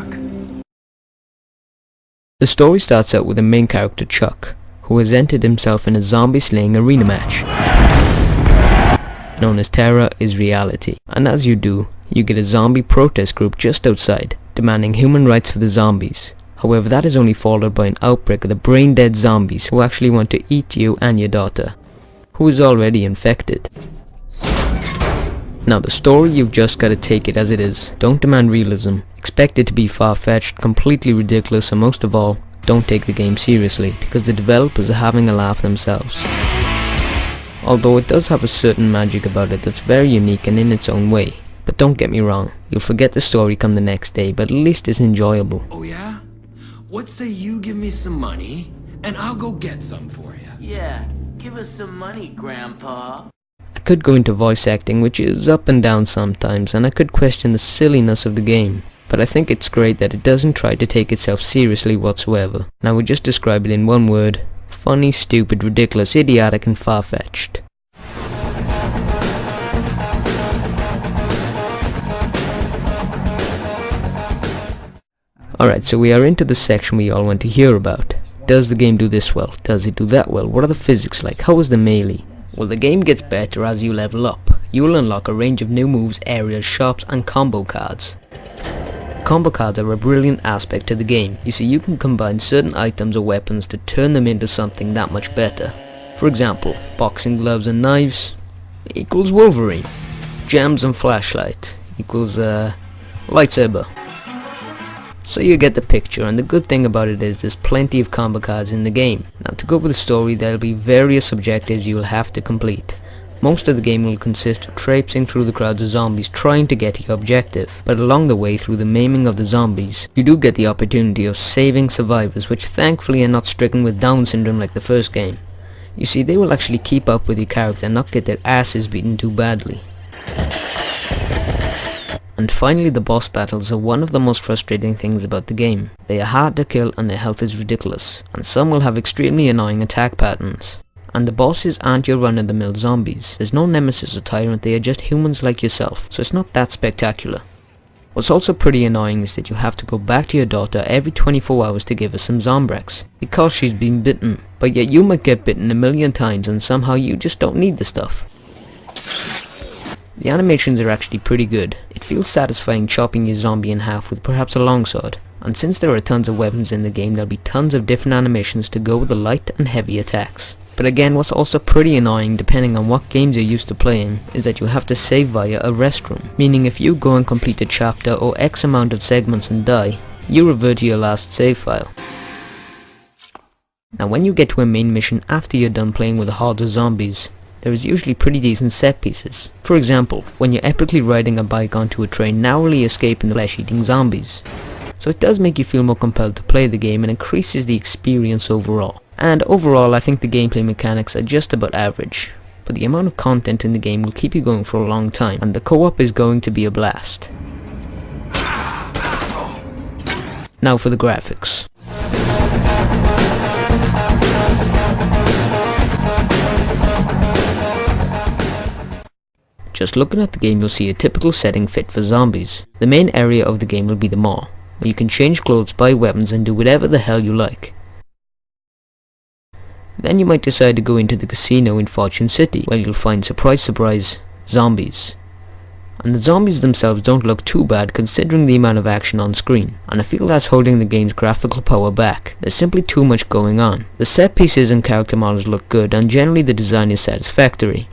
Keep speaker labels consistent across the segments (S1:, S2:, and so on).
S1: luck.
S2: The story starts out with the main character Chuck, who has entered himself in a zombie slaying arena match known as Terror is Reality, and as you do, you get a zombie protest group just outside, demanding human rights for the zombies. However, that is only followed by an outbreak of the brain-dead zombies who actually want to eat you and your daughter, who is already infected. Now the story, you've just gotta take it as it is. Don't demand realism, expect it to be far-fetched, completely ridiculous, and most of all, don't take the game seriously, because the developers are having a laugh themselves. Although it does have a certain magic about it that's very unique and in its own way. But don't get me wrong, you'll forget the story come the next day, but at least it's enjoyable.
S1: Oh yeah? What say you give me some money, and I'll go get some for you?
S3: Yeah, give us some money, Grandpa.
S2: I could go into voice acting, which is up and down sometimes, and I could question the silliness of the game. But I think it's great that it doesn't try to take itself seriously whatsoever. And I would just describe it in one word: funny, stupid, ridiculous, idiotic, and far-fetched. Alright, so we are into the section we all want to hear about. Does the game do this well? Does it do that well? What are the physics like? How is the melee? Well, the game gets better as you level up. You will unlock a range of new moves, areas, shops, and combo cards. Combo cards are a brilliant aspect to the game. You see, you can combine certain items or weapons to turn them into something that much better. For example, boxing gloves and knives equals Wolverine. Gems and flashlight equals lightsaber. So you get the picture, and the good thing about it is there's plenty of combo cards in the game. Now to go with the story, there'll be various objectives you'll have to complete. Most of the game will consist of traipsing through the crowds of zombies trying to get to your objective, but along the way through the maiming of the zombies, you do get the opportunity of saving survivors, which thankfully are not stricken with Down syndrome like the first game. You see, they will actually keep up with your character and not get their asses beaten too badly. And finally, the boss battles are one of the most frustrating things about the game. They are hard to kill and their health is ridiculous, and some will have extremely annoying attack patterns. And the bosses aren't your run-of-the-mill zombies. There's no nemesis or tyrant, they are just humans like yourself, so it's not that spectacular. What's also pretty annoying is that you have to go back to your daughter every 24 hours to give her some Zombrex, because she's been bitten, but yet you might get bitten a million times and somehow you just don't need the stuff. The animations are actually pretty good. It feels satisfying chopping your zombie in half with perhaps a longsword, and since there are tons of weapons in the game, there'll be tons of different animations to go with the light and heavy attacks. But again, what's also pretty annoying depending on what games you're used to playing is that you have to save via a restroom, meaning if you go and complete a chapter or X amount of segments and die, you revert to your last save file. Now when you get to a main mission after you're done playing with a horde of zombies, there is usually pretty decent set pieces. For example, when you're epically riding a bike onto a train narrowly escaping the flesh-eating zombies. So it does make you feel more compelled to play the game and increases the experience overall. And overall, I think the gameplay mechanics are just about average, but the amount of content in the game will keep you going for a long time, and the co-op is going to be a blast. Now for the graphics. Just looking at the game, you'll see a typical setting fit for zombies. The main area of the game will be the mall, where you can change clothes, buy weapons, and do whatever the hell you like. Then you might decide to go into the casino in Fortune City, where you'll find, surprise surprise, zombies. And the zombies themselves don't look too bad considering the amount of action on screen, and I feel that's holding the game's graphical power back. There's simply too much going on. The set pieces and character models look good, and generally the design is satisfactory.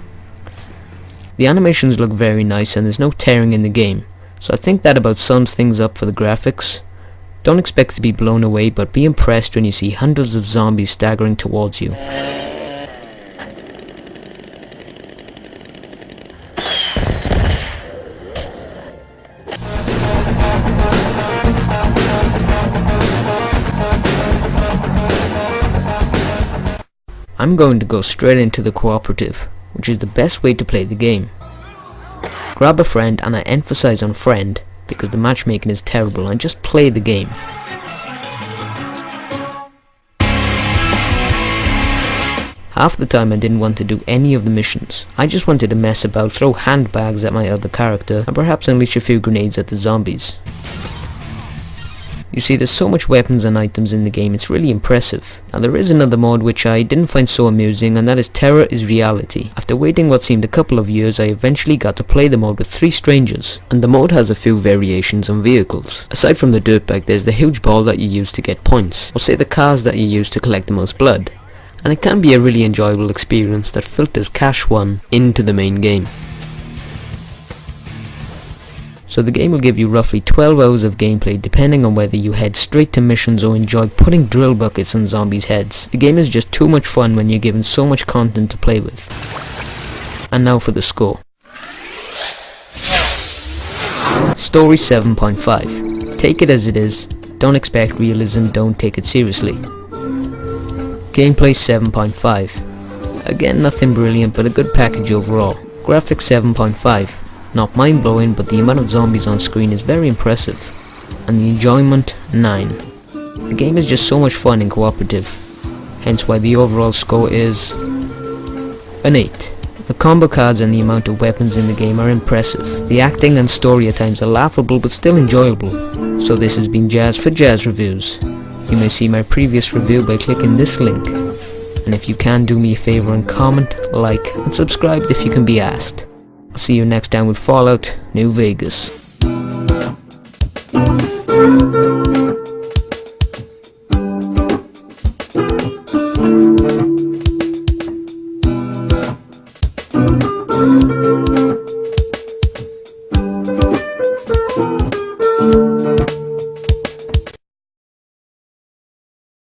S2: The animations look very nice and there's no tearing in the game, so I think that about sums things up for the graphics. Don't expect to be blown away, but be impressed when you see hundreds of zombies staggering towards you. I'm going to go straight into the cooperative, which is the best way to play the game. Grab a friend, and I emphasize on friend, because the matchmaking is terrible, and just play the game. Half the time I didn't want to do any of the missions. I just wanted to mess about, throw handbags at my other character, and perhaps unleash a few grenades at the zombies. You see, there's so much weapons and items in the game, it's really impressive. Now there is another mod which I didn't find so amusing, and that is Terror is Reality. After waiting what seemed a couple of years, I eventually got to play the mode with 3 strangers, and the mode has a few variations on vehicles. Aside from the dirtbag, there's the huge ball that you use to get points, or say the cars that you use to collect the most blood. And it can be a really enjoyable experience that filters cash won into the main game. So the game will give you roughly 12 hours of gameplay depending on whether you head straight to missions or enjoy putting drill buckets on zombies' heads. The game is just too much fun when you're given so much content to play with. And now for the score. Story 7.5. Take it as it is, don't expect realism, don't take it seriously. Gameplay 7.5. Again, nothing brilliant, but a good package overall. Graphics 7.5. Not mind-blowing, but the amount of zombies on screen is very impressive. And the enjoyment, 9. The game is just so much fun and cooperative, hence why the overall score is an 8. The combo cards and the amount of weapons in the game are impressive. The acting and story at times are laughable but still enjoyable. So this has been Jazz for JazReviews. You may see my previous review by clicking this link. And if you can, do me a favor and comment, like, and subscribe if you can be asked. I'll see you next time with Fallout New Vegas.